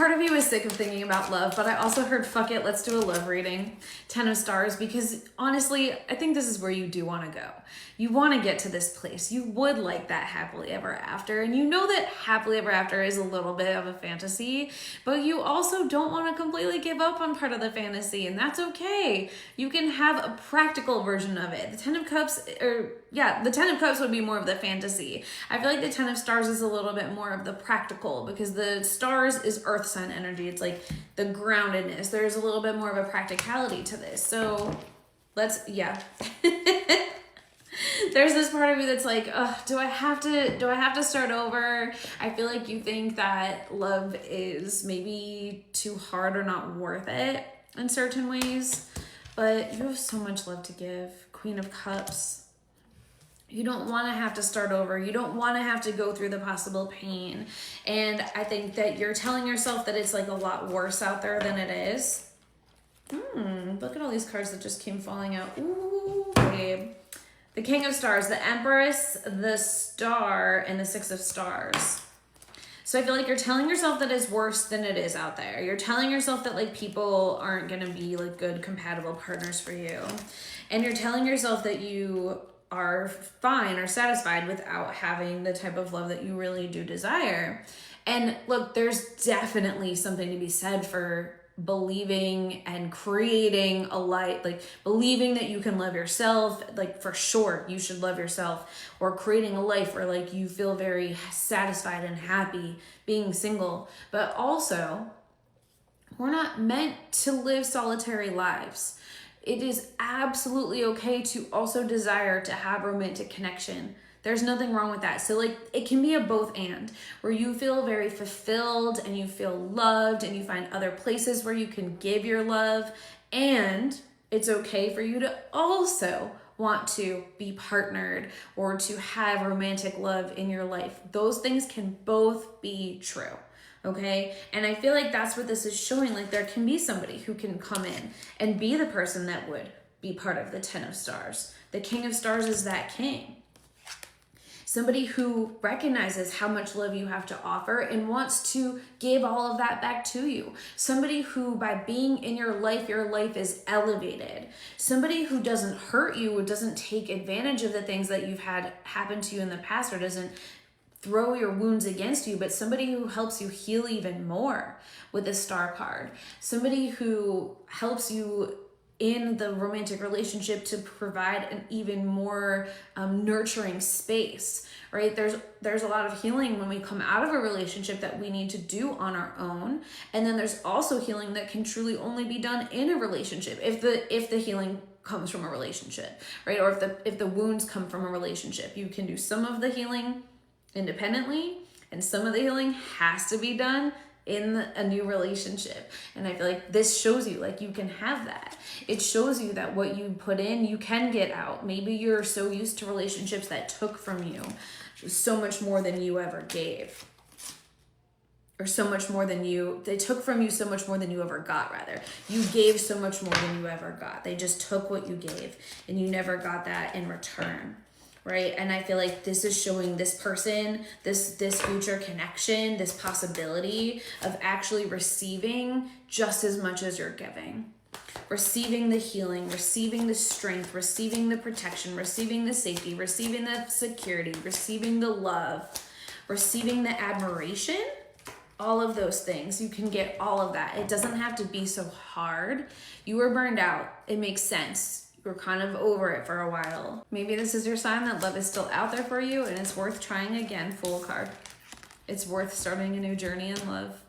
part of you is sick of thinking about love, but I also heard, fuck it, let's do a love reading. 10 of Stars, because honestly, I think this is where you do want to go. You want to get to this place. You would like that happily ever after. And you know that happily ever after is a little bit of a fantasy, but you also don't want to completely give up on part of the fantasy, and that's okay. You can have a practical version of it. The 10 of Cups, the 10 of Cups would be more of the fantasy. I feel like the 10 of Stars is a little bit more of the practical, because the stars is earth sign energy. It's like the groundedness. There's a little bit more of a practicality to this. So there's this part of you that's like, do I have to start over? I feel like you think that love is maybe too hard or not worth it in certain ways, but you have so much love to give. Queen of Cups. You don't want to have to start over. You don't want to have to go through the possible pain. And I think that you're telling yourself that it's like a lot worse out there than it is. Look at all these cards that just came falling out. Ooh, babe. The King of Stars, the Empress, the Star, and the Six of Stars. So I feel like you're telling yourself that it's worse than it is out there. You're telling yourself that like people aren't going to be like good compatible partners for you. And you're telling yourself that you are fine or satisfied without having the type of love that you really do desire. And look, there's definitely something to be said for believing and creating a life, like believing that you can love yourself, like for sure you should love yourself, or creating a life where like you feel very satisfied and happy being single. But also, we're not meant to live solitary lives. It is absolutely okay to also desire to have romantic connection. There's nothing wrong with that. So like it can be a both and, where you feel very fulfilled and you feel loved and you find other places where you can give your love, and it's okay for you to also want to be partnered or to have romantic love in your life. Those things can both be true. Okay. And I feel like that's what this is showing. Like there can be somebody who can come in and be the person that would be part of the 10 of Stars. The King of Stars is that king. Somebody who recognizes how much love you have to offer and wants to give all of that back to you. Somebody who, by being in your life is elevated. Somebody who doesn't hurt you, doesn't take advantage of the things that you've had happen to you in the past, or doesn't throw your wounds against you, but somebody who helps you heal even more with the Star card. Somebody who helps you in the romantic relationship to provide an even more nurturing space, right? There's a lot of healing when we come out of a relationship that we need to do on our own. And then there's also healing that can truly only be done in a relationship if the healing comes from a relationship, right? Or if the wounds come from a relationship. You can do some of the healing independently, and some of the healing has to be done in a new relationship. And I feel like this shows you like you can have that. It shows you that what you put in, you can get out. Maybe you're so used to relationships that took from you so much more than you ever gave. Or so much more than they took from you so much more than you ever got, rather. You gave so much more than you ever got. They just took what you gave and you never got that in return. Right? And I feel like this is showing this person, this future connection, this possibility of actually receiving just as much as you're giving. Receiving the healing, receiving the strength, receiving the protection, receiving the safety, receiving the security, receiving the love, receiving the admiration, all of those things. You can get all of that. It doesn't have to be so hard. You were burned out. It makes sense. You're kind of over it for a while. Maybe this is your sign that love is still out there for you and it's worth trying again. Fool card. It's worth starting a new journey in love.